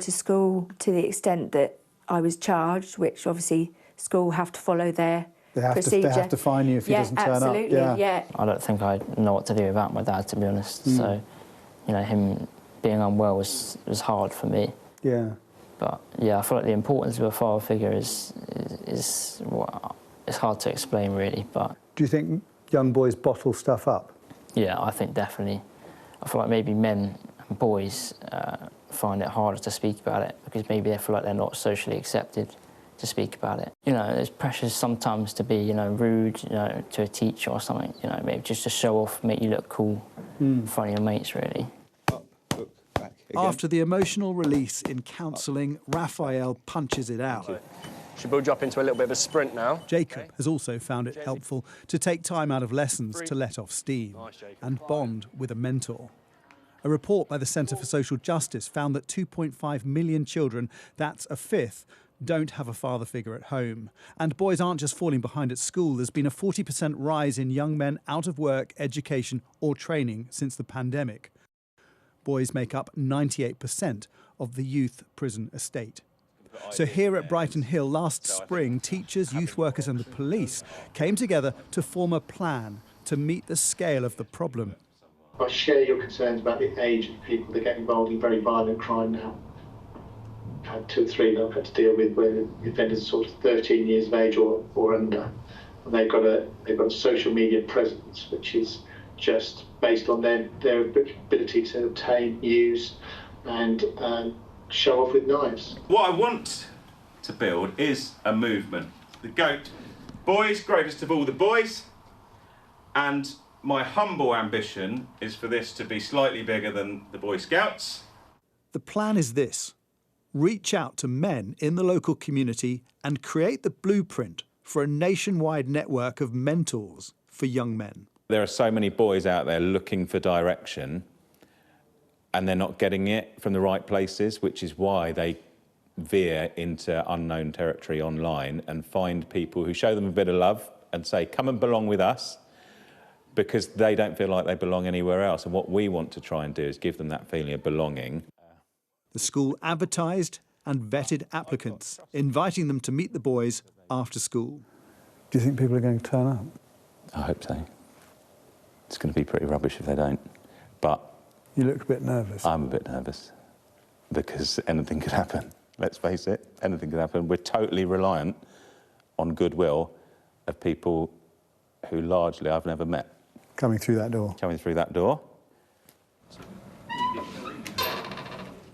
To school to the extent that I was charged, which obviously school have to follow their procedure. They have to fine you if he doesn't turn up. Absolutely, yeah. I don't think I know what to do without my dad, to be honest. So, you know, him being unwell was hard for me. Yeah. But yeah, I feel like the importance of a father figure is well, it's hard to explain really. But do you think young boys bottle stuff up? Yeah, I think definitely. I feel like maybe men and boys find it harder to speak about it because maybe they feel like they're not socially accepted to speak about it. You know, there's pressures sometimes to be, you know, rude, you know, to a teacher or something. You know, maybe just to show off, make you look cool in front of your mates, really. After the emotional release in counselling, Raphael punches it out. Should build you up into a little bit of a sprint now. Jacob has also found it helpful to take time out of lessons to let off steam and bond with a mentor. A report by the Centre for Social Justice found that 2.5 million children, that's a fifth, don't have a father figure at home. And boys aren't just falling behind at school. There's been a 40% rise in young men out of work, education or training since the pandemic. Boys make up 98% of the youth prison estate. So here at Brighton Hill last spring, teachers, youth workers and the police came together to form a plan to meet the scale of the problem. I share your concerns about the age of people that get involved in very violent crime now. I've had 2 or 3 that I've had to deal with where the offenders are sort of 13 years of age or under. And they've got a social media presence which is just based on their ability to obtain, use and show off with knives. What I want to build is a movement. The GOAT, boys, greatest of all the boys, and my humble ambition is for this to be slightly bigger than the Boy Scouts. The plan is this: reach out to men in the local community and create the blueprint for a nationwide network of mentors for young men. There are so many boys out there looking for direction and they're not getting it from the right places, which is why they veer into unknown territory online and find people who show them a bit of love and say, come and belong with us, because they don't feel like they belong anywhere else. And what we want to try and do is give them that feeling of belonging. The school advertised and vetted applicants, inviting them to meet the boys after school. Do you think people are going to turn up? I hope so. It's going to be pretty rubbish if they don't. But you look a bit nervous. I'm a bit nervous because anything could happen. Let's face it, anything could happen. We're totally reliant on goodwill of people who largely I've never met. Coming through that door. Coming through that door.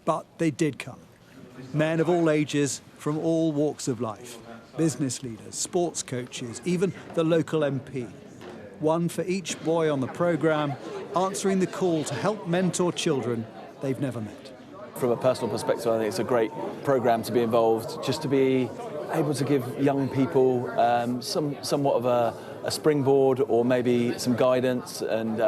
But they did come. Men of all ages, from all walks of life. Business leaders, sports coaches, even the local MP. One for each boy on the programme, answering the call to help mentor children they've never met. From a personal perspective, I think it's a great programme to be involved, just to be able to give young people somewhat of a springboard or maybe some guidance and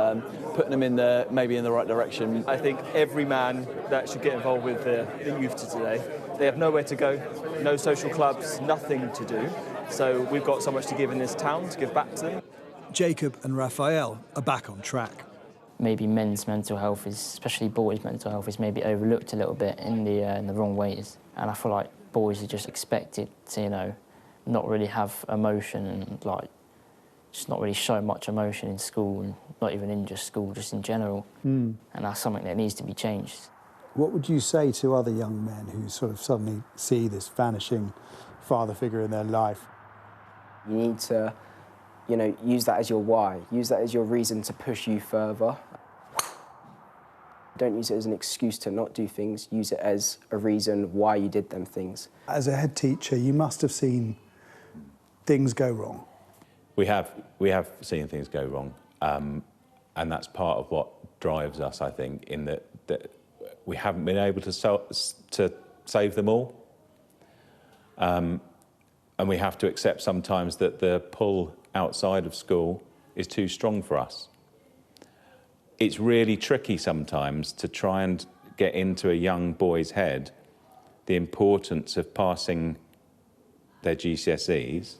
putting them in maybe in the right direction. I think every man that should get involved with the youth today, they have nowhere to go, no social clubs, nothing to do. So we've got so much to give in this town, to give back to them. Jacob and Raphael are back on track. Maybe men's mental health, especially boys' mental health, is maybe overlooked a little bit in the wrong ways. And I feel like boys are just expected to, you know, not really have emotion and like just not really show much emotion in school, and not even in just school, just in general. And that's something that needs to be changed. What would you say to other young men who sort of suddenly see this vanishing father figure in their life? You need to, you know, use that as your why. Use that as your reason to push you further. Don't use it as an excuse to not do things. Use it as a reason why you did them things. As a head teacher, you must have seen things go wrong. We have seen things go wrong, and that's part of what drives us, I think, in that we haven't been able to save them all. And we have to accept sometimes that the pull outside of school is too strong for us. It's really tricky sometimes to try and get into a young boy's head the importance of passing their GCSEs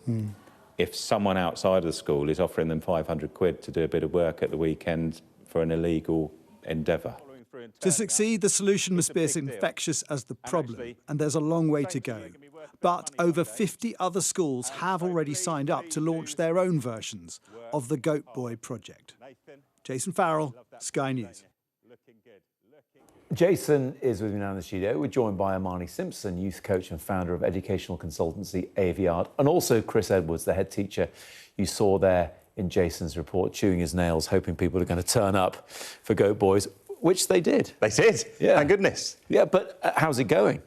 if someone outside of the school is offering them 500 quid to do a bit of work at the weekend for an illegal endeavour. To succeed, the solution must be as infectious as the problem, and there's a long way to go. But over 50 other schools have already signed up to launch their own versions of the Goat Boy project. Jason Farrell, Sky News. Jason is with me now in the studio. We're joined by Amani Simpson, youth coach and founder of educational consultancy Aviard, and also Chris Edwards, the head teacher you saw there in Jason's report, chewing his nails, hoping people are going to turn up for Goat Boys, which they did. They did, yeah. Thank goodness. Yeah, but how's it going?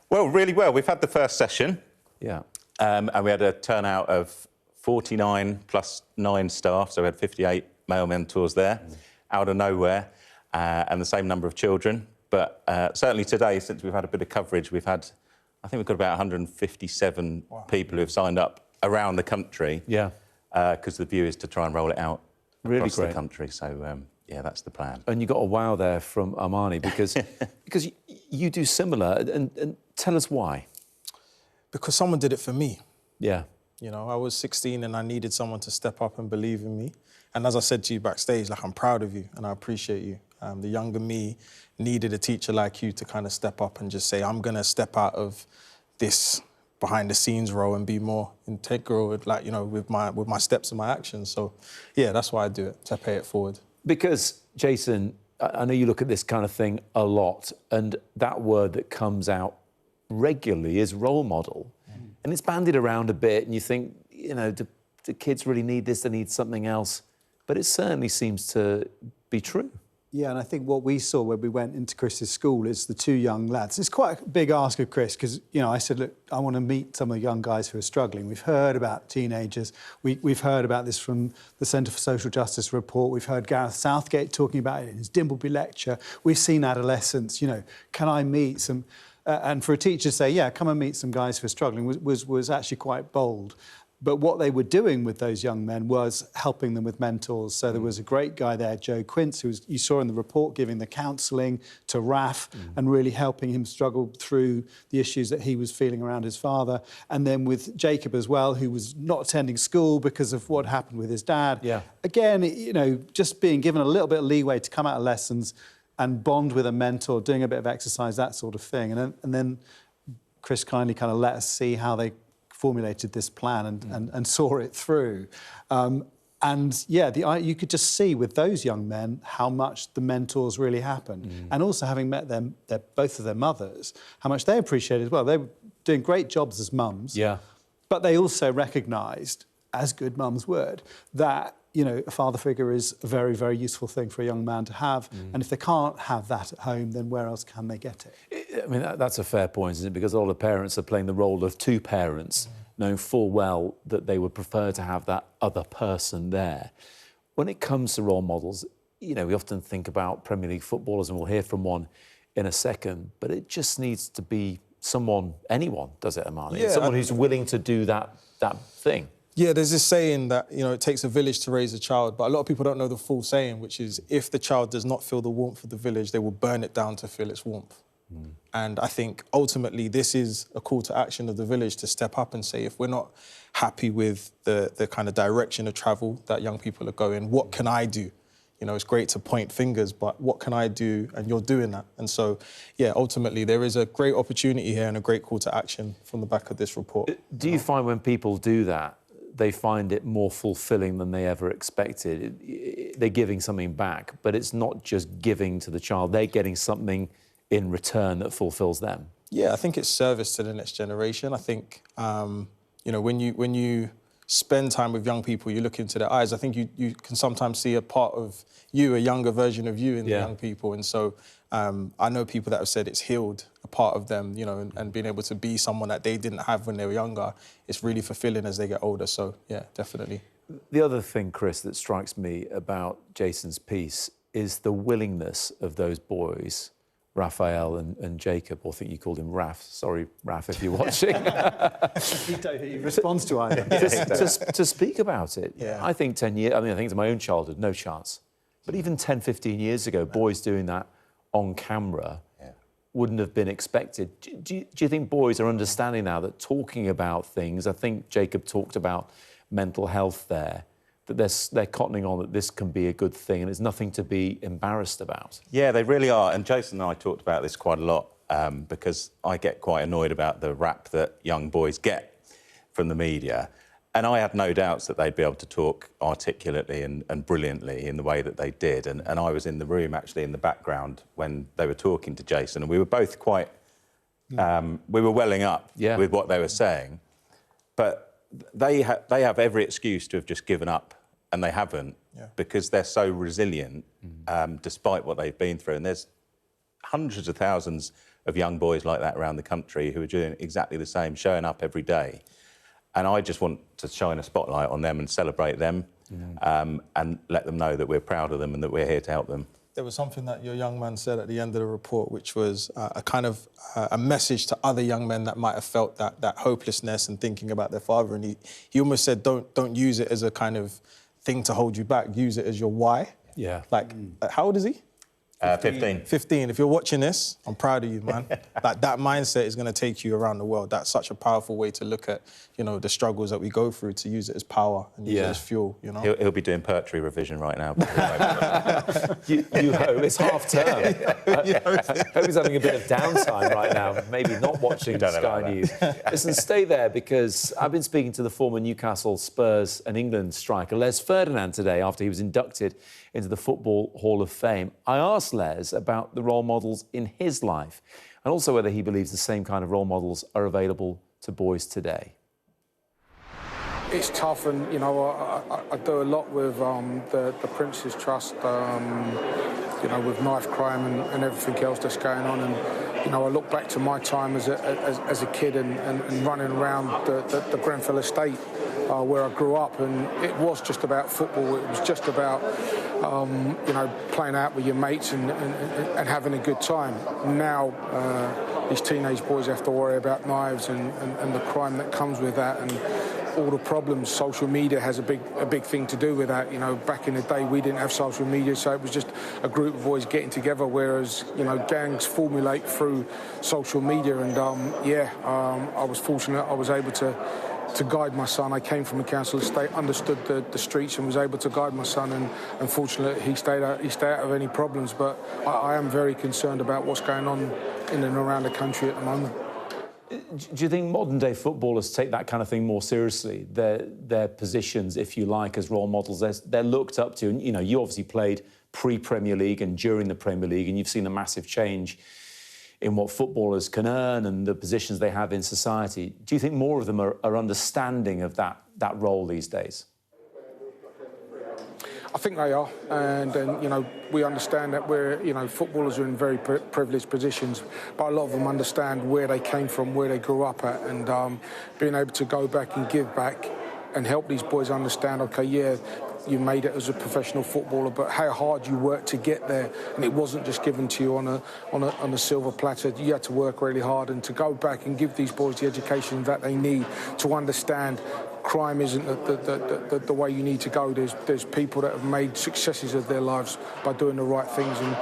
Well, really well. We've had the first session. Yeah. And we had a turnout of 49 plus 9 staff, so we had 58 male mentors there, out of nowhere. And the same number of children. But certainly today, since we've had a bit of coverage, I think we've got about 157 people who have signed up around the country. Yeah. Because the view is to try and roll it out across great. the country. So, yeah, that's the plan. And you got a wow there from Amani because you do similar. And tell us why. Because someone did it for me. Yeah. You know, I was 16 and I needed someone to step up and believe in me. And as I said to you backstage, like, I'm proud of you and I appreciate you. The younger me needed a teacher like you to kind of step up and just say, I'm going to step out of this behind-the-scenes role and be more integral with, like, you know, with my steps and my actions. So, yeah, that's why I do it, to pay it forward. Because, Jason, I know you look at this kind of thing a lot, and that word that comes out regularly is role model. And it's bandied around a bit, and you think, you know, do kids really need this? They need something else. But it certainly seems to be true. Yeah, and I think what we saw when we went into Chris's school is the 2 young lads. It's quite a big ask of Chris because, you know, I said, look, I want to meet some of the young guys who are struggling. We've heard about teenagers. We've heard about this from the Centre for Social Justice report. We've heard Gareth Southgate talking about it in his Dimbleby lecture. We've seen adolescents, you know, can I meet some... and for a teacher to say, yeah, come and meet some guys who are struggling was actually quite bold. But what they were doing with those young men was helping them with mentors. So there was a great guy there, Joe Quince, who you saw in the report giving the counselling to Raf and really helping him struggle through the issues that he was feeling around his father. And then with Jacob as well, who was not attending school because of what happened with his dad. Yeah. Again, you know, just being given a little bit of leeway to come out of lessons and bond with a mentor, doing a bit of exercise, that sort of thing. And then Chris kindly kind of let us see how they formulated this plan and saw it through. And yeah, you could just see with those young men how much the mentors really happened. And also having met them, both of their mothers, how much they appreciated as well. They were doing great jobs as mums. Yeah. But they also recognised, as good mums would, that, you know, a father figure is a very, very useful thing for a young man to have. And if they can't have that at home, then where else can they get it? I mean, that's a fair point, isn't it? Because all the parents are playing the role of 2 parents, knowing full well that they would prefer to have that other person there. When it comes to role models, you know, we often think about Premier League footballers, and we'll hear from one in a second, but it just needs to be someone, anyone, does it, Amani? Yeah, someone who's willing to do that thing. Yeah, there's this saying that, you know, it takes a village to raise a child, but a lot of people don't know the full saying, which is, if the child does not feel the warmth of the village, they will burn it down to feel its warmth. And I think, ultimately, this is a call to action of the village to step up and say, if we're not happy with the kind of direction of travel that young people are going, what can I do? You know, it's great to point fingers, but what can I do? And you're doing that. And so, yeah, ultimately, there is a great opportunity here and a great call to action from the back of this report. Do you find when people do that, they find it more fulfilling than they ever expected? They're giving something back, but it's not just giving to the child. They're getting something in return that fulfills them. Yeah, I think it's service to the next generation. I think, you know, when you spend time with young people, you look into their eyes, I think you can sometimes see a part of you, a younger version of you in the young people. And so I know people that have said it's healed a part of them, you know, and being able to be someone that they didn't have when they were younger, it's really fulfilling as they get older. So, yeah, definitely. The other thing, Chris, that strikes me about Jason's piece is the willingness of those boys, Raphael and Jacob, or I think you called him Raf. Sorry, Raf, if you're watching. He responds to either. to speak about it. Yeah. I think 10 years, I mean, I think it's my own childhood, no chance. But even 10, 15 years ago, boys doing that on camera wouldn't have been expected. Do you think boys are understanding now that talking about things, I think Jacob talked about mental health there, that they're cottoning on that this can be a good thing and it's nothing to be embarrassed about. Yeah, they really are. And Jason and I talked about this quite a lot because I get quite annoyed about the rap that young boys get from the media. And I had no doubts that they'd be able to talk articulately and brilliantly in the way that they did. And I was in the room, actually, in the background when they were talking to Jason, and we were both quite... we were welling up with what they were saying. But they have every excuse to have just given up, and they haven't, because they're so resilient, despite what they've been through. And there's hundreds of thousands of young boys like that around the country who are doing exactly the same, showing up every day. And I just want to shine a spotlight on them and celebrate them and let them know that we're proud of them and that we're here to help them. There was something that your young man said at the end of the report, which was a kind of a message to other young men that might have felt that hopelessness and thinking about their father. And he almost said, don't use it as a kind of thing to hold you back. Use it as your why. Yeah. Like, how old is he? 15. 15. If you're watching this, I'm proud of you, man. Like, that mindset is going to take you around the world. That's such a powerful way to look at, you know, the struggles that we go through, to use it as power and use it as fuel, you know? He'll be doing poetry revision right now. you hope. It's half term. I hope he's having a bit of downtime right now, maybe not watching Sky News. Listen, stay there, because I've been speaking to the former Newcastle, Spurs and England striker Les Ferdinand today after he was inducted into the Football Hall of Fame. I asked Les about the role models in his life and also whether he believes the same kind of role models are available to boys today. It's tough, and, you know, I do a lot with the Prince's Trust, you know, with knife crime and everything else that's going on. And, you know, I look back to my time as a kid and running around the Grenfell estate where I grew up, and it was just about football. It was just about, you know, playing out with your mates and having a good time. Now, these teenage boys have to worry about knives and the crime that comes with that, and all the problems. Social media has a big thing to do with that. You know, back in the day we didn't have social media, so it was just a group of boys getting together, whereas, you know, gangs formulate through social media. And I was fortunate I was able to guide my son. I came from a council estate, understood the streets, and was able to guide my son, and unfortunately he stayed out of any problems. But I am very concerned about what's going on in and around the country at the moment. Do you think modern-day footballers take that kind of thing more seriously? Their positions, if you like, as role models, they're looked up to. And, you know, you obviously played pre-Premier League and during the Premier League, and you've seen a massive change in what footballers can earn and the positions they have in society. Do you think more of them are understanding of that role these days? I think they are, and you know, we understand that footballers are in very privileged positions, but a lot of them understand where they came from, where they grew up at, and being able to go back and give back and help these boys understand, okay, yeah, you made it as a professional footballer, but how hard you worked to get there, and it wasn't just given to you on a silver platter. You had to work really hard, and to go back and give these boys the education that they need to understand crime isn't the way you need to go. There's people that have made successes of their lives by doing the right things, and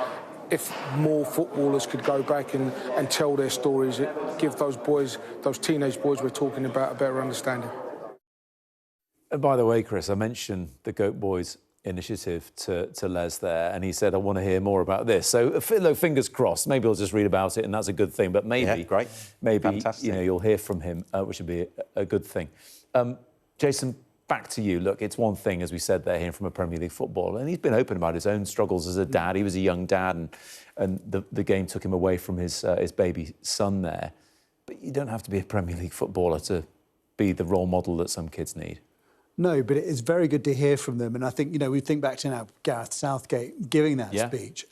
if more footballers could go back and tell their stories, it give those boys, those teenage boys we're talking about, a better understanding. And by the way, Chris, I mentioned the Goat Boys initiative to Les there, and he said, I want to hear more about this. So, fingers crossed, maybe I'll just read about it, and that's a good thing. But maybe, great. Maybe Fantastic. You know, you'll hear from him, which would be a good thing. Jason, back to you. Look, it's one thing, as we said there, hearing from a Premier League footballer, and he's been open about his own struggles as a dad. He was a young dad, and the game took him away from his baby son there. But you don't have to be a Premier League footballer to be the role model that some kids need. No, but it's very good to hear from them. And I think, you know, we think back to now Gareth Southgate giving that speech,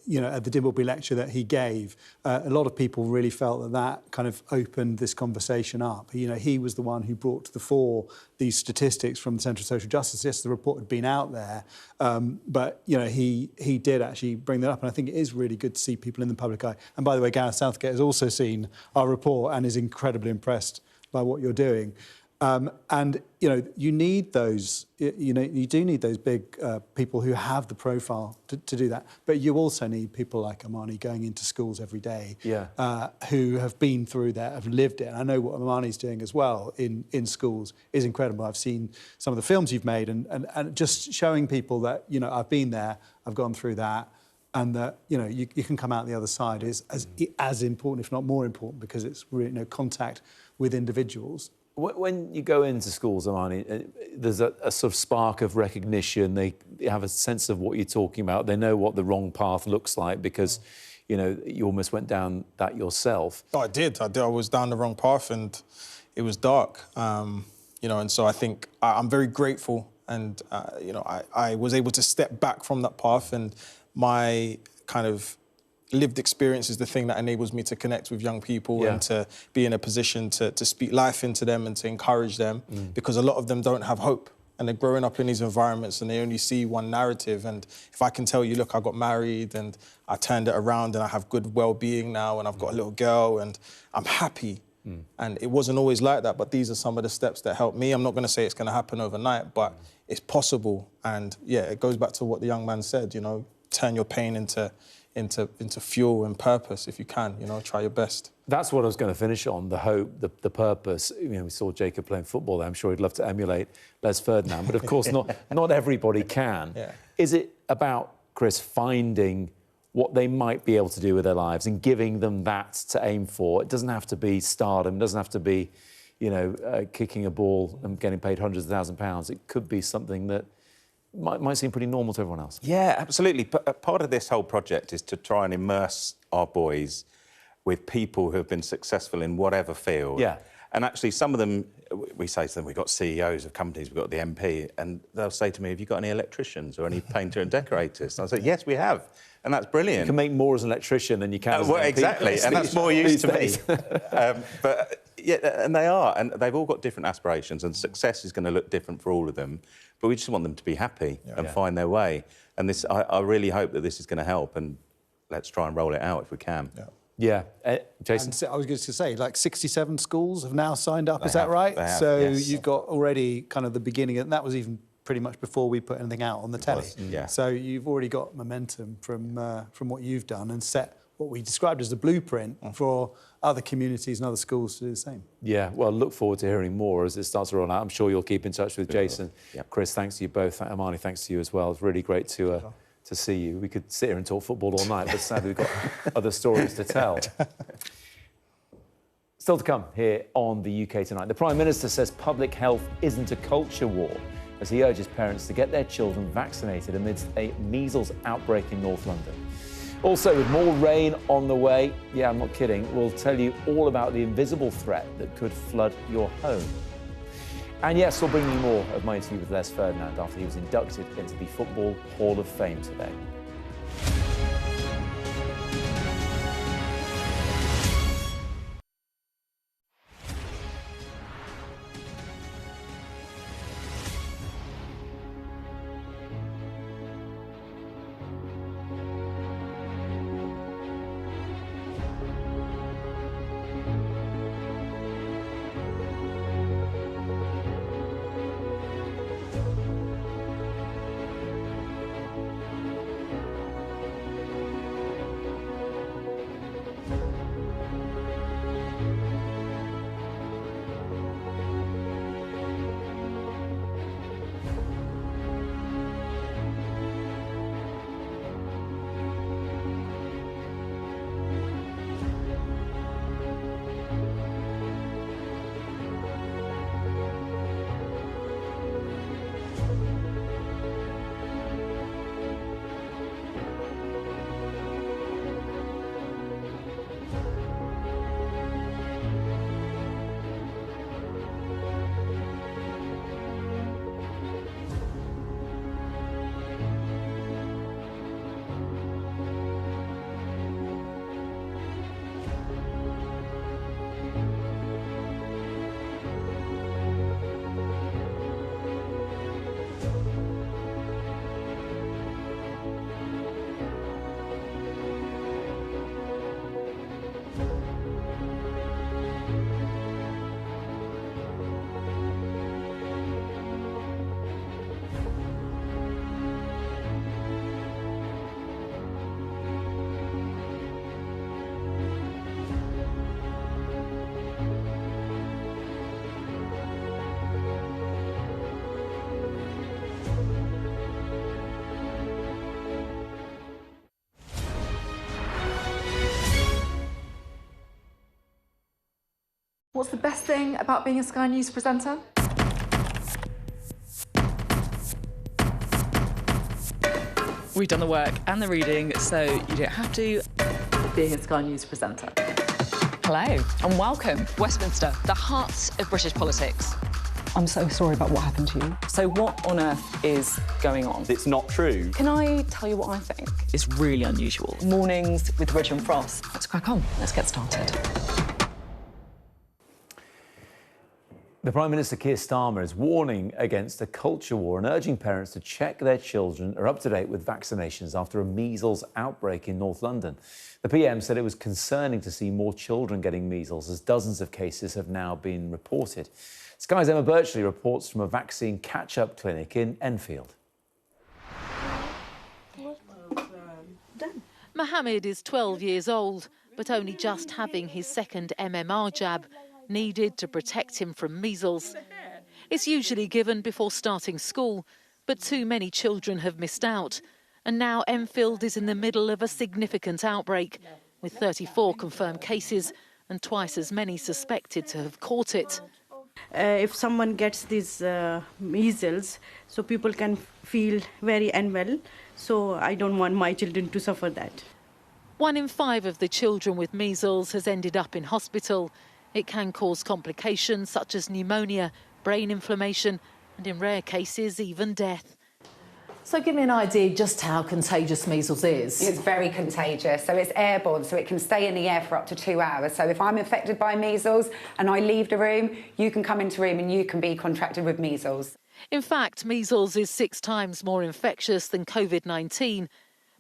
you know, at the Dimbleby lecture that he gave. A lot of people really felt that kind of opened this conversation up. You know, he was the one who brought to the fore these statistics from the Centre for Social Justice. Yes, the report had been out there, but, you know, he did actually bring that up. And I think it is really good to see people in the public eye. And by the way, Gareth Southgate has also seen our report and is incredibly impressed by what you're doing. And you need those. You do need those big people who have the profile to do that. But you also need people like Amani going into schools every day, who have been through that, have lived it. And I know what Amani's doing as well in schools is incredible. I've seen some of the films you've made, and just showing people that I've been there, I've gone through that, and that you can come out the other side is as important, if not more important, because it's really contact with individuals. When you go into schools, Amani, there's a sort of spark of recognition. They have a sense of what you're talking about. They know what the wrong path looks like because, you almost went down that yourself. Oh, I did. I was down the wrong path and it was dark. And so I think I'm very grateful and, I was able to step back from that path, and my kind of lived experience is the thing that enables me to connect with young people and to be in a position to speak life into them and to encourage them, because a lot of them don't have hope and they're growing up in these environments and they only see one narrative. And if I can tell you, look, I got married and I turned it around and I have good well-being now and I've got a little girl and I'm happy. And it wasn't always like that, but these are some of the steps that helped me. I'm not going to say it's going to happen overnight, but it's possible. And it goes back to what the young man said, turn your pain into fuel and purpose if you can, try your best. That's what I was going to finish on, the hope, the purpose. We saw Jacob playing football there. I'm sure he'd love to emulate Les Ferdinand, but of course not everybody can. Is it about, Chris, finding what they might be able to do with their lives and giving them that to aim for? It doesn't have to be stardom, it doesn't have to be, kicking a ball and getting paid hundreds of £1,000s. It could be something that might seem pretty normal to everyone else. Yeah, absolutely. Part of this whole project is to try and immerse our boys with people who have been successful in whatever field. Yeah. And actually, some of them, we say to them, we've got CEOs of companies, we've got the MP, and they'll say to me, have you got any electricians or any painter and decorators? And I say, yes, we have. And that's brilliant. You can make more as an electrician than you can as an MP. Exactly, and that's more use to me. But and they are, and they've all got different aspirations, and success is going to look different for all of them. But we just want them to be happy and find their way. And this, I really hope that this is going to help, and let's try and roll it out if we can. Yeah. Jason? And I was going to say, 67 schools have now signed up, is that right? So you've got already kind of the beginning, and that was even pretty much before we put anything out on the telly. So you've already got momentum from what you've done and set what we described as the blueprint for other communities and other schools to do the same. Yeah, well, look forward to hearing more as it starts to roll out. I'm sure you'll keep in touch with Jason. Chris, thanks to you both. Amani, thanks to you as well. It's really great to see you. We could sit here and talk football all night, but sadly we've got other stories to tell. Still to come here on the UK Tonight. The Prime Minister says public health isn't a culture war, as he urges parents to get their children vaccinated amidst a measles outbreak in North London. Also, with more rain on the way, yeah, I'm not kidding, we'll tell you all about the invisible threat that could flood your home. And yes, we'll bring you more of my interview with Les Ferdinand after he was inducted into the Football Hall of Fame today. What's the best thing about being a Sky News presenter? We've done the work and the reading, so you don't have to. Being a Sky News presenter. Hello and welcome. Westminster, the heart of British politics. I'm so sorry about what happened to you. So what on earth is going on? It's not true. Can I tell you what I think? It's really unusual. Mornings with Rich and Frost. Let's crack on. Let's get started. The Prime Minister Keir Starmer is warning against a culture war and urging parents to check their children are up to date with vaccinations after a measles outbreak in North London. The PM said it was concerning to see more children getting measles as dozens of cases have now been reported. Sky's Emma Birchley reports from a vaccine catch-up clinic in Enfield. Mohammed is 12 years old, but only just having his second MMR jab, needed to protect him from measles. It's usually given before starting school, but too many children have missed out. And now Enfield is in the middle of a significant outbreak, with 34 confirmed cases and twice as many suspected to have caught it. If someone gets these measles, so people can feel very unwell. So I don't want my children to suffer that. 1 in 5 of the children with measles has ended up in hospital. It can cause complications such as pneumonia, brain inflammation, and in rare cases, even death. So give me an idea just how contagious measles is. It's very contagious, so it's airborne, so it can stay in the air for up to 2 hours. So if I'm infected by measles and I leave the room, you can come into the room and you can be contracted with measles. In fact, measles is 6 times more infectious than COVID-19,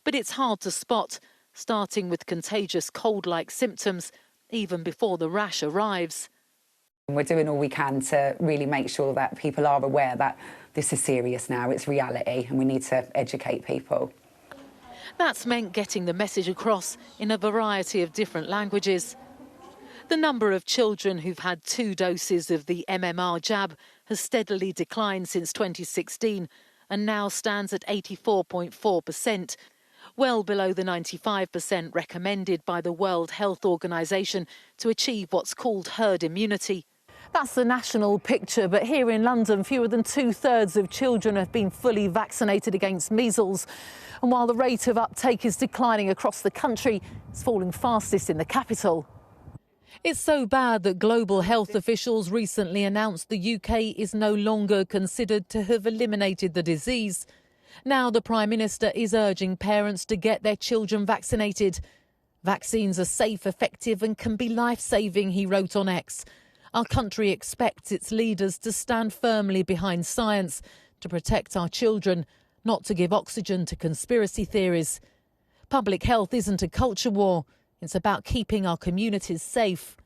but it's hard to spot, starting with contagious cold-like symptoms, even before the rash arrives. We're doing all we can to really make sure that people are aware that this is serious now, it's reality, and we need to educate people. That's meant getting the message across in a variety of different languages. The number of children who've had 2 doses of the MMR jab has steadily declined since 2016 and now stands at 84.4%. Well below the 95% recommended by the World Health Organization to achieve what's called herd immunity. That's the national picture, but here in London, fewer than 2/3 of children have been fully vaccinated against measles. And while the rate of uptake is declining across the country, it's falling fastest in the capital. It's so bad that global health officials recently announced the UK is no longer considered to have eliminated the disease. Now the Prime Minister is urging parents to get their children vaccinated. Vaccines are safe, effective and can be life-saving, he wrote on X. Our country expects its leaders to stand firmly behind science, to protect our children, not to give oxygen to conspiracy theories. Public health isn't a culture war. It's about keeping our communities safe.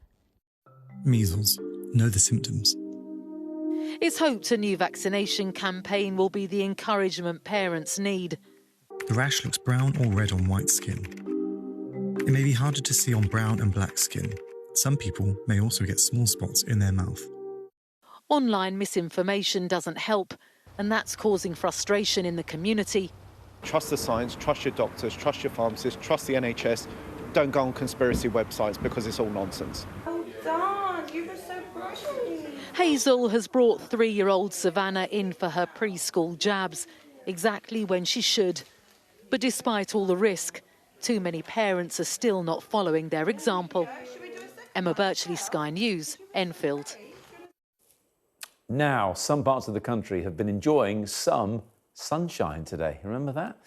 Measles. Know the symptoms. It's hoped a new vaccination campaign will be the encouragement parents need. The rash looks brown or red on white skin. It may be harder to see on brown and black skin. Some people may also get small spots in their mouth. Online misinformation doesn't help, and that's causing frustration in the community. Trust the science, trust your doctors, trust your pharmacists, trust the NHS. Don't go on conspiracy websites because it's all nonsense. Oh, Don, you were so pretty. Hazel has brought 3-year-old Savannah in for her preschool jabs, exactly when she should. But despite all the risk, too many parents are still not following their example. Emma Birchley, Sky News, Enfield. Now, some parts of the country have been enjoying some sunshine today. Remember that?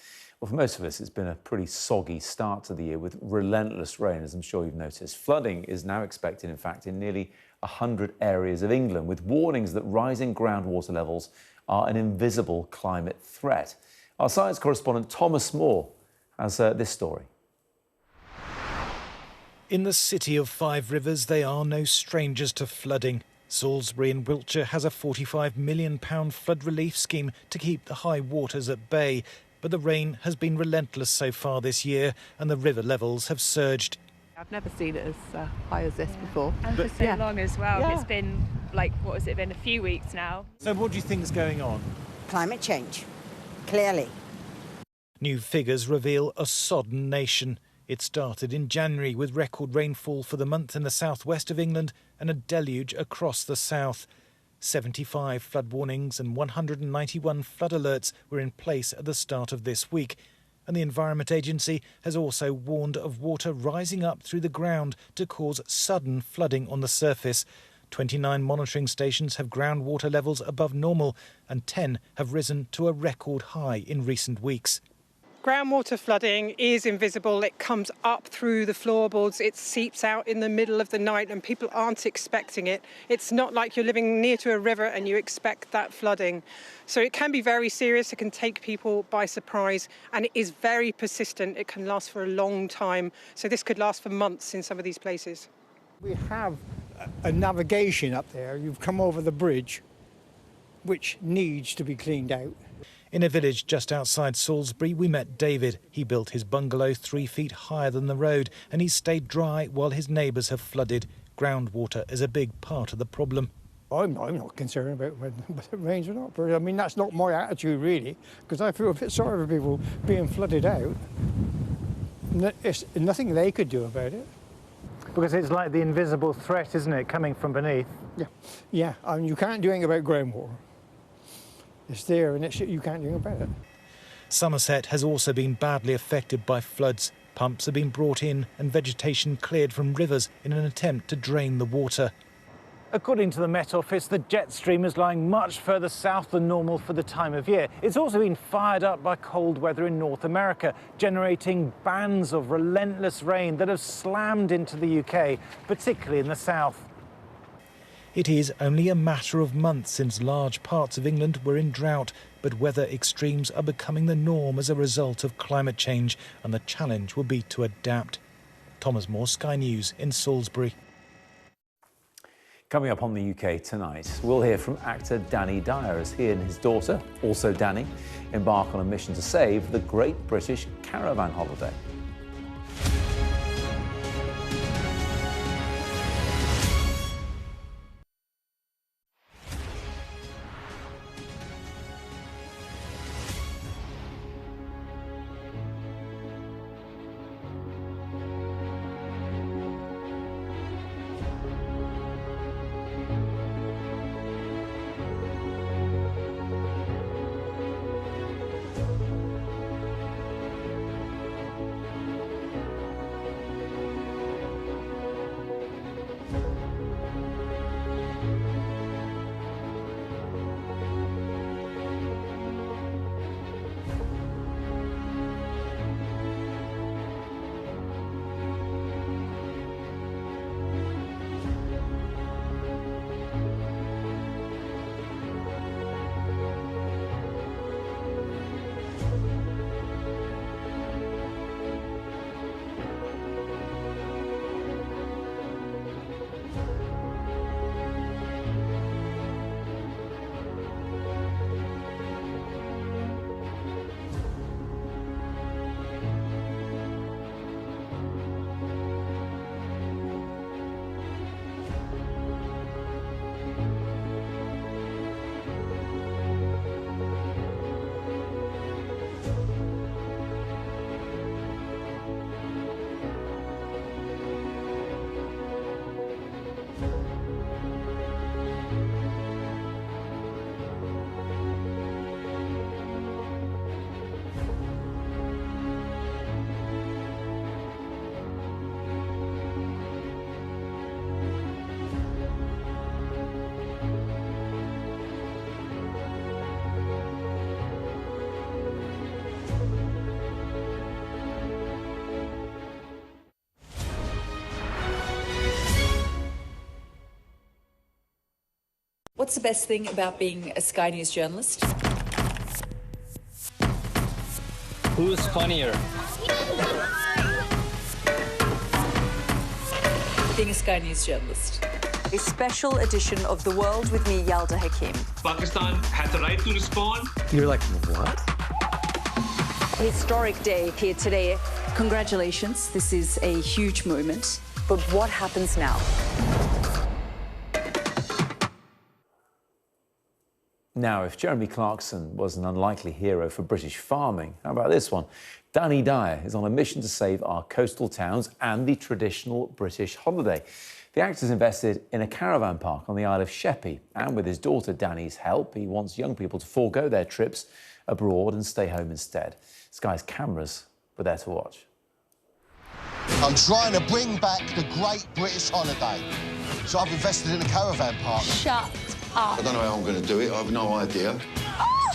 Well, for most of us, it's been a pretty soggy start to the year with relentless rain, as I'm sure you've noticed. Flooding is now expected, in fact, in nearly 100 areas of England, with warnings that rising groundwater levels are an invisible climate threat. Our science correspondent Thomas Moore has this story. In the city of 5 rivers, they are no strangers to flooding. Salisbury in Wiltshire has a £45 million flood relief scheme to keep the high waters at bay. But the rain has been relentless so far this year and the river levels have surged. I've never seen it as high as this before. And for so long as well. Yeah. It's been, like, what has it been, a few weeks now. So what do you think is going on? Climate change, clearly. New figures reveal a sodden nation. It started in January with record rainfall for the month in the southwest of England and a deluge across the south. 75 flood warnings and 191 flood alerts were in place at the start of this week. And the Environment Agency has also warned of water rising up through the ground to cause sudden flooding on the surface. 29 monitoring stations have groundwater levels above normal and 10 have risen to a record high in recent weeks. Groundwater flooding is invisible. It comes up through the floorboards, it seeps out in the middle of the night and people aren't expecting it. It's not like you're living near to a river and you expect that flooding. So it can be very serious, it can take people by surprise, and it is very persistent. It can last for a long time. So this could last for months in some of these places. We have a navigation up there. You've come over the bridge, which needs to be cleaned out. In a village just outside Salisbury, we met David. He built his bungalow 3 feet higher than the road, and he's stayed dry while his neighbours have flooded. Groundwater is a big part of the problem. I'm not concerned about whether it rains or not. I mean, that's not my attitude, really, because I feel a bit sorry for people being flooded out. It's nothing they could do about it. Because it's like the invisible threat, isn't it, coming from beneath? Yeah, I mean, you can't do anything about groundwater. It's there and you can't do anything about it. Somerset has also been badly affected by floods. Pumps have been brought in and vegetation cleared from rivers in an attempt to drain the water. According to the Met Office, the jet stream is lying much further south than normal for the time of year. It's also been fired up by cold weather in North America, generating bands of relentless rain that have slammed into the UK, particularly in the south. It is only a matter of months since large parts of England were in drought, but weather extremes are becoming the norm as a result of climate change, and the challenge will be to adapt. Thomas Moore, Sky News in Salisbury. Coming up on the UK tonight, we'll hear from actor Danny Dyer as he and his daughter, also Danny, embark on a mission to save the Great British Caravan Holiday. What's the best thing about being a Sky News journalist? Who's funnier? Being a Sky News journalist. A special edition of The World with me, Yalda Hakim. Pakistan has the right to respond. You're like, what? Historic day here today. Congratulations, this is a huge moment. But what happens now? Now, if Jeremy Clarkson was an unlikely hero for British farming, how about this one? Danny Dyer is on a mission to save our coastal towns and the traditional British holiday. The actor's invested in a caravan park on the Isle of Sheppey, and with his daughter Danny's help, he wants young people to forego their trips abroad and stay home instead. Sky's cameras were there to watch. I'm trying to bring back the great British holiday, so I've invested in a caravan park. Shut up. I don't know how I'm going to do it. I have no idea.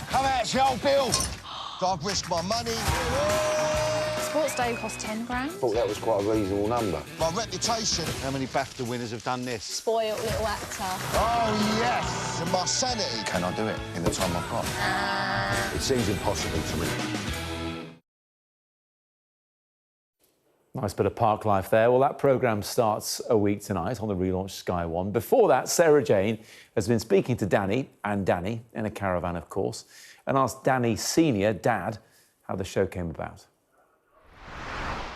Come out, you old Bill. I've risked my money. Sports day cost 10 grand. I thought that was quite a reasonable number. My reputation. How many BAFTA winners have done this? Spoiled little actor. Oh, yes. And my sanity. Can I do it in the time I've got? It seems impossible to me. Nice bit of park life there. Well, that programme starts a week tonight on the relaunched Sky One. Before that, Sarah Jane has been speaking to Danny, and Danny, in a caravan, of course, and asked Danny Senior, Dad, how the show came about.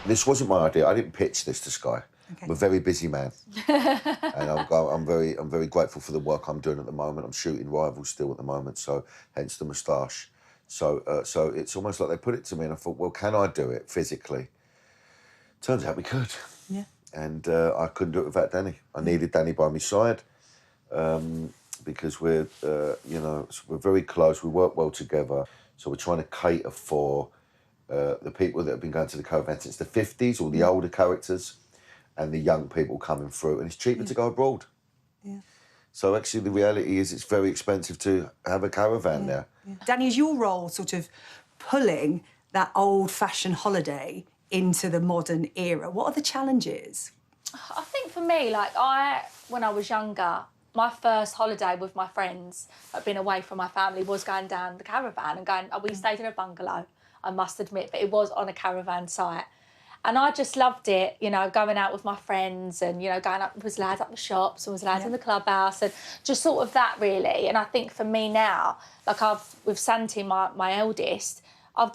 This wasn't my idea. I didn't pitch this to Sky. Okay. I'm a very busy man. And I'm very grateful for the work I'm doing at the moment. I'm shooting Rivals still at the moment, so hence the moustache. So it's almost like they put it to me and I thought, well, can I do it physically? Turns out we could. Yeah. And I couldn't do it without Danny. I needed Danny by my side because we're very close. We work well together. So we're trying to cater for the people that have been going to the caravan since the 50s, all the older characters, and the young people coming through. And it's cheaper to go abroad. Yeah. So actually the reality is it's very expensive to have a caravan now. Yeah. Danny, is your role sort of pulling that old-fashioned holiday into the modern era? What are the challenges? I think for me, when I was younger, my first holiday with my friends, I'd been away from my family, was going down the caravan and going, we stayed in a bungalow, I must admit, but it was on a caravan site. And I just loved it, you know, going out with my friends and, you know, going up with lads up the shops and was lads in the clubhouse and just sort of that, really. And I think for me now, with Santi, my eldest, I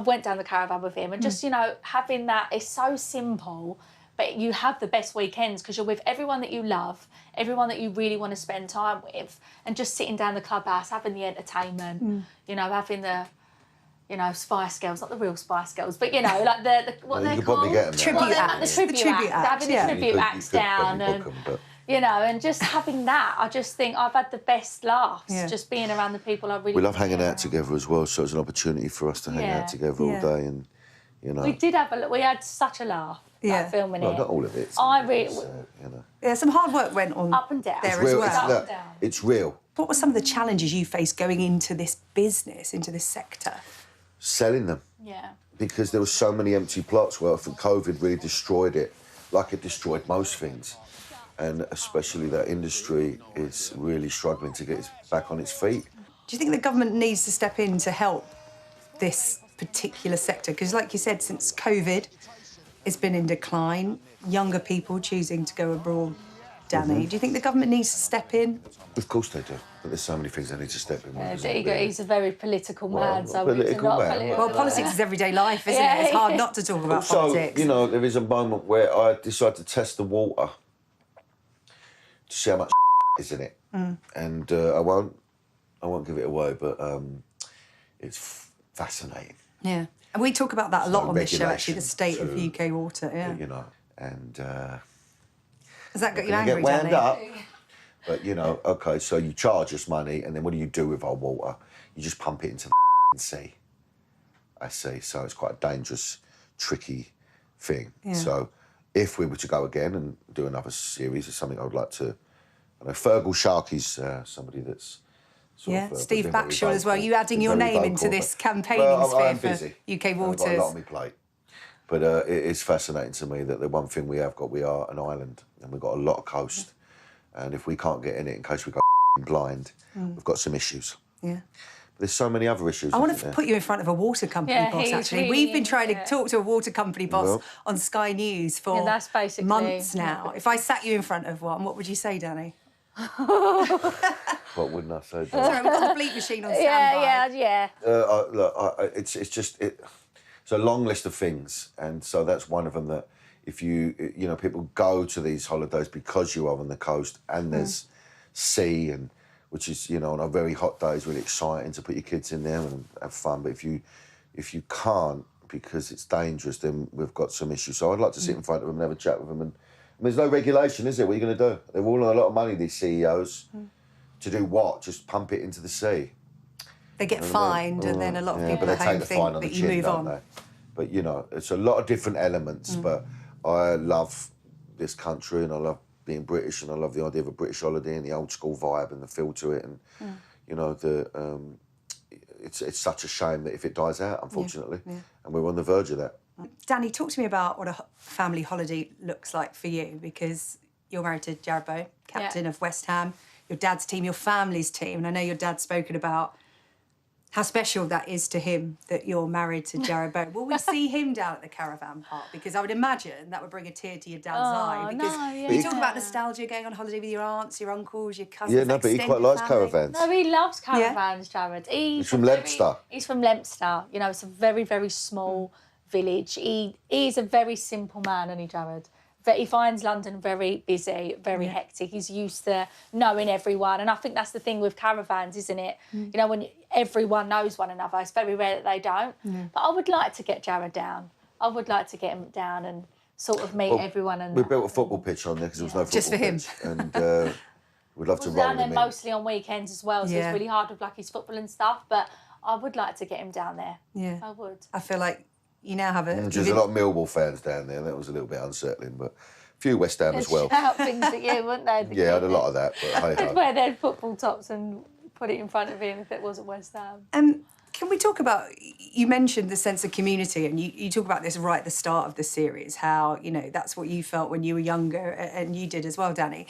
went down the caravan with him and just, you know, having that is so simple, but you have the best weekends because you're with everyone that you love, everyone that you really want to spend time with, and just sitting down the clubhouse, having the entertainment, you know, having the, you know, Spice Girls, not the real Spice Girls, but, you know, like what they're called? Tribute acts. The tribute acts. Having the tribute acts down and... You know, and just having that, I just think I've had the best laughs just being around the people I really... We love hanging out together as well, so it's an opportunity for us to hang out together all day and, you know... We had such a laugh filming it. Not all of it. You know. Yeah, some hard work went on up and down. there as well. It's real. What were some of the challenges you faced going into this business, into this sector? Selling them. Yeah. Because there were so many empty plots where I think COVID really destroyed it, like it destroyed most things. And especially that industry is really struggling to get back on its feet. Do you think the government needs to step in to help this particular sector? Because like you said, since COVID, it's been in decline. Younger people choosing to go abroad, Danny. Do you think the government needs to step in? Of course they do, but there's so many things they need to step in with. He's a very political man, so Well, politics is everyday life, isn't it? It's hard not to talk about politics. You know, there is a moment where I decided to test the water to see how much is in it, and I won't give it away, but it's fascinating. Yeah, and we talk about that a lot on this show, actually, the state of UK water. Yeah, you know, and has that got you angry, get wound Danny? up? But you know, okay, so you charge us money, and then what do you do with our water? You just pump it into the sea. I see. So it's quite a dangerous, tricky thing. Yeah. So if we were to go again and do another series or something, I would like to... I know Fergal Sharkey's somebody that's... Steve Backshall as well. You adding your name into this campaigning sphere for UK Waters. I've got a lot on my plate. But it is fascinating to me that the one thing we have got, we are an island and we've got a lot of coast. And if we can't get in it in case we go blind, we've got some issues. Yeah. There's so many other issues. I want to put you in front of a water company boss, actually. Really, we've been trying to talk to a water company boss on Sky News for months now. If I sat you in front of one, what would you say, Danny? What wouldn't I say, Danny? Sorry, we've got the bleep machine on standby. Yeah. Look, it's a long list of things, and so that's one of them that if you know, people go to these holidays because you are on the coast and there's sea and which is, you know, on a very hot day is really exciting to put your kids in there and have fun. But if you can't because it's dangerous, then we've got some issues. So I'd like to sit in front of them and have a chat with them. And there's no regulation, is there? What are you going to do? They're all on a lot of money, these CEOs. To do what? Just pump it into the sea. They get fined, and then a lot of people at home think that you move on. They? But, you know, it's a lot of different elements. But I love this country and I love being British and I love the idea of a British holiday and the old school vibe and the feel to it. And, you know, it's such a shame that if it dies out, unfortunately. And we're on the verge of that. Danny, talk to me about what a family holiday looks like for you, because you're married to Jared Bowe, captain of West Ham, your dad's team, your family's team. And I know your dad's spoken about how special that is to him that you're married to Jared Bowe. Will we see him down at the caravan park? Because I would imagine that would bring a tear to your dad's eye. Because you talk about nostalgia, going on holiday with your aunts, your uncles, your cousins. Yeah, no, but he quite likes caravans. No, he loves caravans, Jared. He's from Leinster. He's from Leinster. You know, it's a very, very small village. He's a very simple man, isn't he, Jared? He finds London very busy, very hectic. He's used to knowing everyone. And I think that's the thing with caravans, isn't it? You know, when everyone knows one another, it's very rare that they don't. But I would like to get Jared down. I would like to get him down and sort of meet everyone. And we built a football pitch on there because there was no football just for him. pitch. And we'd love to roll down him there in. mostly on weekends as well, so it's really hard with like his football and stuff. But I would like to get him down there. Yeah. I would. I feel like you now have a... There's a lot of Millwall fans down there. That was a little bit unsettling, but a few West Ham as well. Shout things at you, wouldn't they? Yeah, I had a lot of that, but hey, They'd wear their football tops and put it in front of him if it wasn't West Ham. Can we talk about, you mentioned the sense of community, and you talk about this right at the start of the series, how, you know, that's what you felt when you were younger, and you did as well, Danny.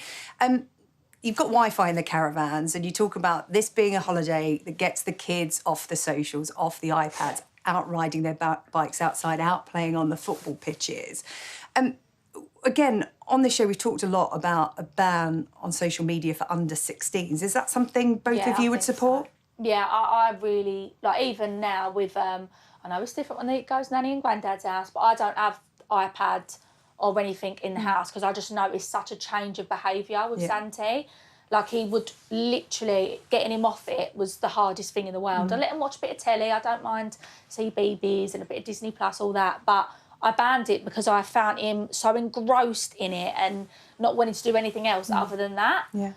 You've got Wi-Fi in the caravans, and you talk about this being a holiday that gets the kids off the socials, off the iPads, out riding their bikes outside, out playing on the football pitches. Again, on this show, we've talked a lot about a ban on social media for under 16s. Is that something both of you would support? So. Yeah, I really, like, even now with, I know it's different when it goes Nanny and Granddad's house, but I don't have iPad or anything in the house because I just noticed such a change of behaviour with Santi. Like, he would literally, getting him off it was the hardest thing in the world. I let him watch a bit of telly. I don't mind CBeebies and a bit of Disney Plus, all that, but I banned it because I found him so engrossed in it and not wanting to do anything else other than that. Yeah.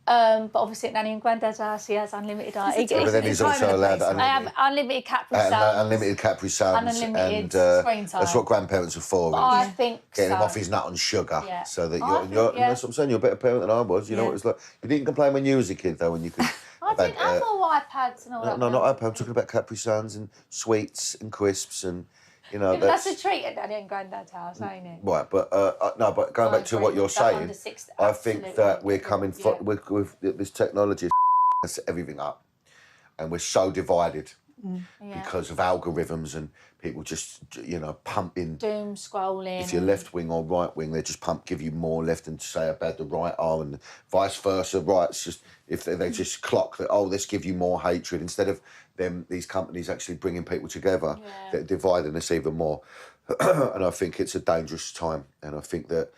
But obviously at Nanny and Granddad's house, he has unlimited... But then he's also allowed... I have unlimited Capri Suns. Unlimited Capri Suns. Unlimited screen time. That's what grandparents are for. I think Getting so. him off his nut on sugar. Yeah. So that you're that's what I'm saying, you're a better parent than I was. You know what it's like. You didn't complain when you was a kid, though, when you could... I didn't have all iPads and all that. No, not iPad. I'm talking about Capri Suns and sweets and crisps and... You know, that's a treat at Nanny and Granddad's house, ain't it? Right, but no, but going back to what you're saying, I think that we're coming with this technology has everything up, and we're so divided because of algorithms and people just pumping doom scrolling. If you're left wing or right wing, they just give you more left and say about the right arm and vice versa. Right, it's just if they just clock that. Oh, let's give you more hatred instead of these companies actually bringing people together. They're dividing us even more, and I think it's a dangerous time. And I think that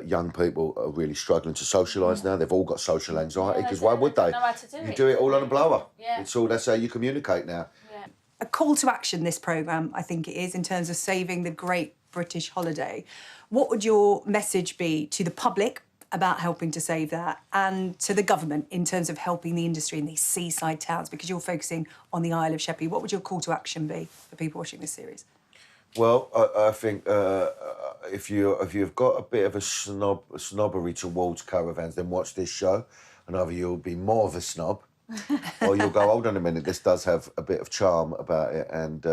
young people are really struggling to socialise now. They've all got social anxiety because why would they? You do it all on a blower. It's all that's how you communicate now. A call to action, this programme, I think it is, in terms of saving the great British holiday. What would your message be to the public about helping to save that, and to the government in terms of helping the industry in these seaside towns, because you're focusing on the Isle of Sheppey? What would your call to action be for people watching this series? Well, I think if you've got a bit of a snobbery towards caravans, then watch this show, and either you'll be more of a snob, or you'll go, hold on a minute, this does have a bit of charm about it, and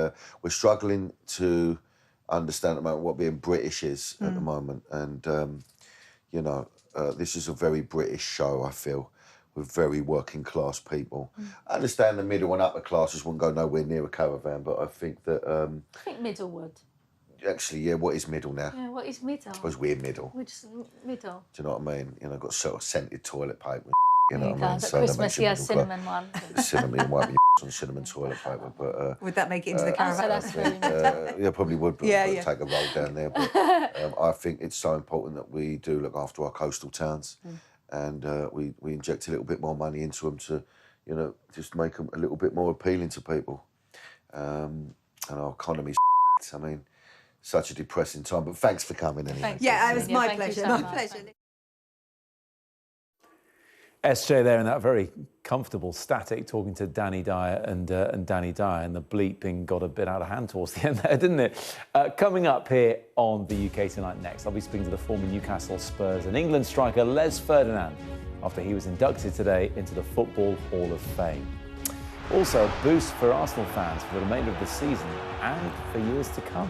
we're struggling to understand about what being British is at the moment, and this is a very British show, I feel, with very working class people. I understand the middle and upper classes wouldn't go nowhere near a caravan, but I think that... I think middle would. Actually, yeah, what is middle now? Yeah, what is middle? I suppose we're middle. We're just middle. Do you know what I mean? Got sort of scented toilet paper, you know There you what go. I mean? At So that Christmas, makes he you has middle cinnamon one. Cinnamon, wipe your on cinnamon toilet paper, but... would that make it into the caravan? Oh, so that's yeah, probably would, but take a roll down there. But I think it's so important that we do look after our coastal towns. and we inject a little bit more money into them to, you know, just make them a little bit more appealing to people. And our economy's I mean, such a depressing time, but thanks for coming anyway. Yeah, it was my pleasure. My pleasure. SJ there in that very comfortable static talking to Danny Dyer and Danny Dyer, and the bleeping got a bit out of hand towards the end there, didn't it? Coming up here on the UK Tonight next, I'll be speaking to the former Newcastle Spurs and England striker Les Ferdinand after he was inducted today into the Football Hall of Fame. Also a boost for Arsenal fans for the remainder of the season and for years to come.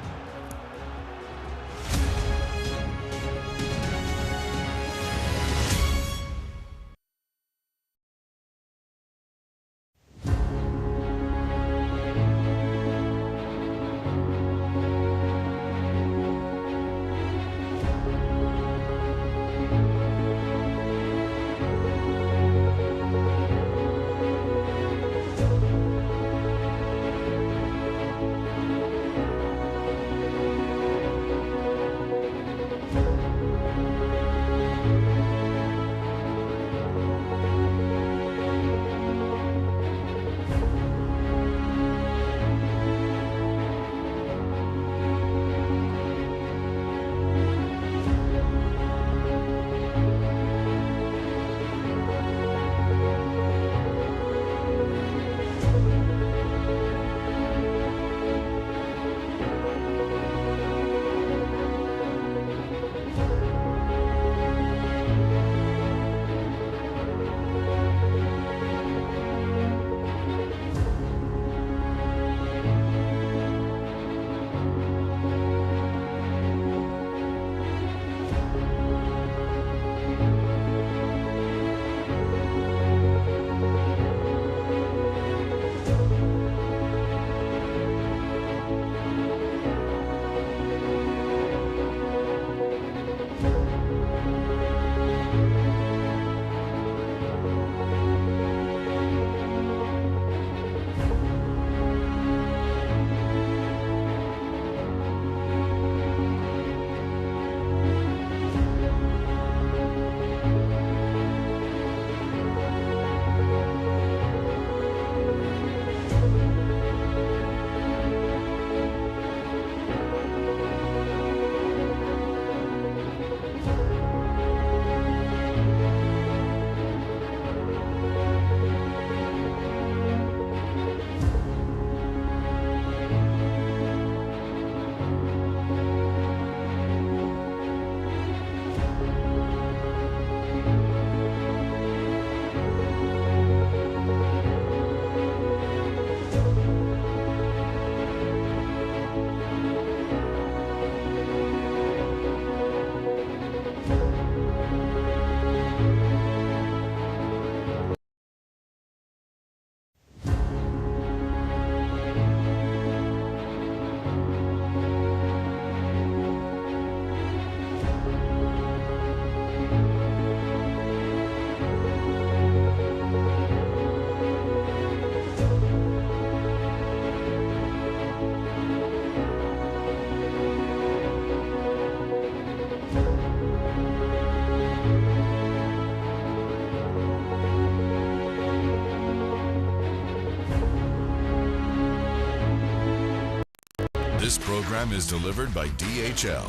This program is delivered by DHL,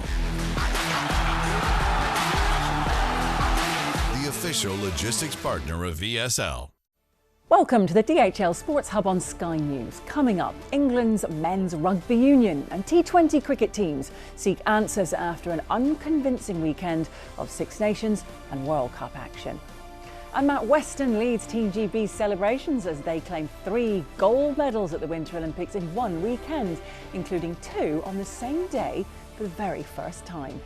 the official logistics partner of VSL. Welcome to the DHL Sports Hub on Sky News. Coming up, England's men's rugby union and T20 cricket teams seek answers after an unconvincing weekend of Six Nations and World Cup action. And Matt Weston leads Team GB's celebrations as they claim 3 gold medals at the Winter Olympics in one weekend, including 2 on the same day for the very first time.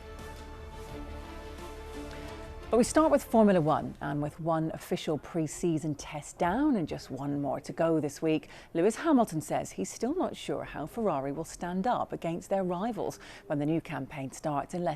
But we start with Formula One, and with one official pre-season test down and just one more to go this week, Lewis Hamilton says he's still not sure how Ferrari will stand up against their rivals when the new campaign starts in less